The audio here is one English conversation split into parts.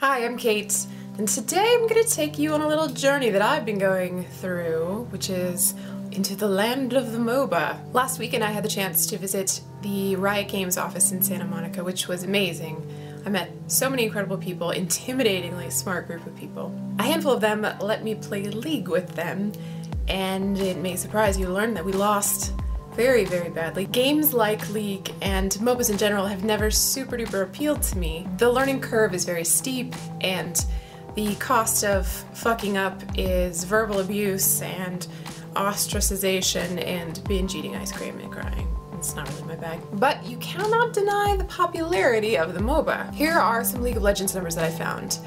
Hi, I'm Kate, and today I'm going to take you on a little journey that I've been going through, which is into the land of the MOBA. Last weekend I had the chance to visit the Riot Games office in Santa Monica, which was amazing. I met so many incredible people, intimidatingly smart group of people. A handful of them let me play League with them, and it may surprise you to learn that we lost very, very badly. Games like League and MOBAs in general have never super duper appealed to me. The learning curve is very steep, and the cost of fucking up is verbal abuse and ostracization and binge eating ice cream and crying. It's not really my bag. But you cannot deny the popularity of the MOBA. Here are some League of Legends numbers that I found.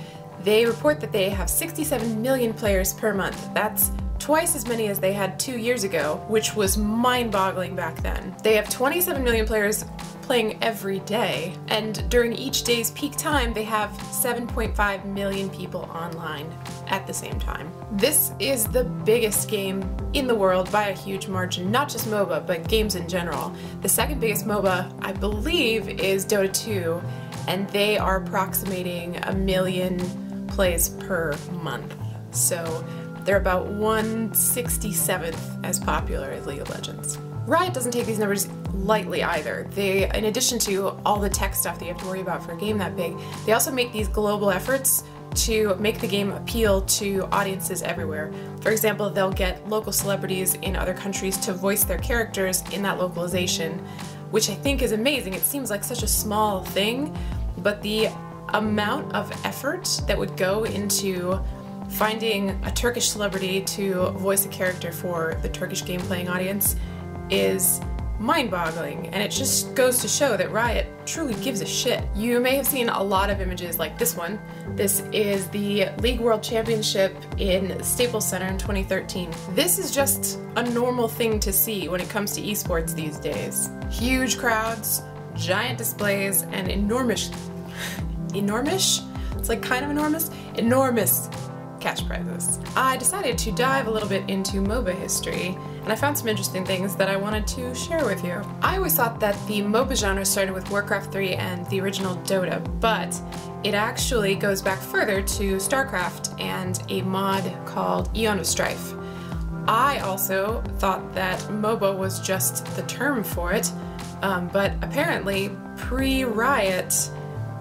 They report that they have 67 million players per month. That's twice as many as they had 2 years ago, which was mind-boggling back then. They have 27 million players playing every day, and during each day's peak time they have 7.5 million people online at the same time. This is the biggest game in the world by a huge margin, not just MOBA, but games in general. The second biggest MOBA, I believe, is Dota 2, and they are approximating 1 million plays per month. So they're about 1/67th as popular as League of Legends. Riot doesn't take these numbers lightly either. They, in addition to all the tech stuff that you have to worry about for a game that big, they also make these global efforts to make the game appeal to audiences everywhere. For example, they'll get local celebrities in other countries to voice their characters in that localization, which I think is amazing. It seems like such a small thing, but the amount of effort that would go into finding a Turkish celebrity to voice a character for the Turkish game playing audience is mind-boggling, and it just goes to show that Riot truly gives a shit. You may have seen a lot of images like this one. This is the League World Championship in Staples Center in 2013. This is just a normal thing to see when it comes to esports these days. Huge crowds, giant displays, and enormous, it's like kind of enormous? Enormous cash prizes. I decided to dive a little bit into MOBA history, and I found some interesting things that I wanted to share with you. I always thought that the MOBA genre started with Warcraft 3 and the original Dota, but it actually goes back further to StarCraft and a mod called Eon of Strife. I also thought that MOBA was just the term for it, but apparently pre-Riot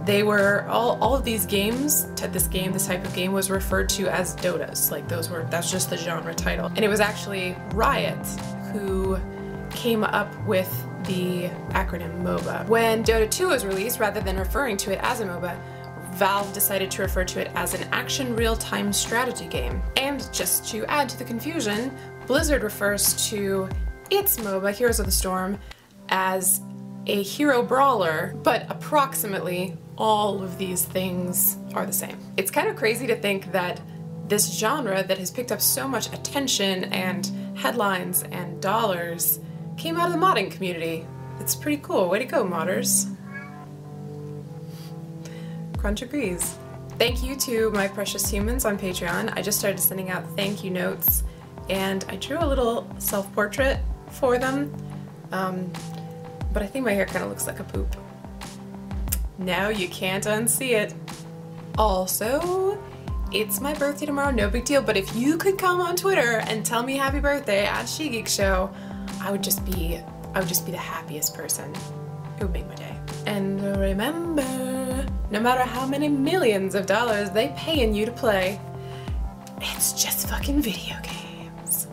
they were all of these games, this type of game was referred to as Dotas. Like that's just the genre title. And it was actually Riot who came up with the acronym MOBA. When Dota 2 was released, rather than referring to it as a MOBA, Valve decided to refer to it as an action real-time strategy game. And just to add to the confusion, Blizzard refers to its MOBA, Heroes of the Storm, as a hero brawler, but approximately all of these things are the same. It's kind of crazy to think that this genre that has picked up so much attention and headlines and dollars came out of the modding community. It's pretty cool. Way to go, modders. Crunch agrees. Thank you to my precious humans on Patreon. I just started sending out thank you notes, and I drew a little self-portrait for them. But I think my hair kind of looks like a poop. Now you can't unsee it. Also, it's my birthday tomorrow, no big deal, but if you could come on Twitter and tell me happy birthday at SheGeekShow, I would just be the happiest person. It would make my day. And remember, no matter how many millions of dollars they paying you to play, it's just fucking video games.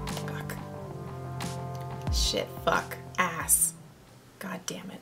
Fuck. Shit, fuck, ass. God damn it.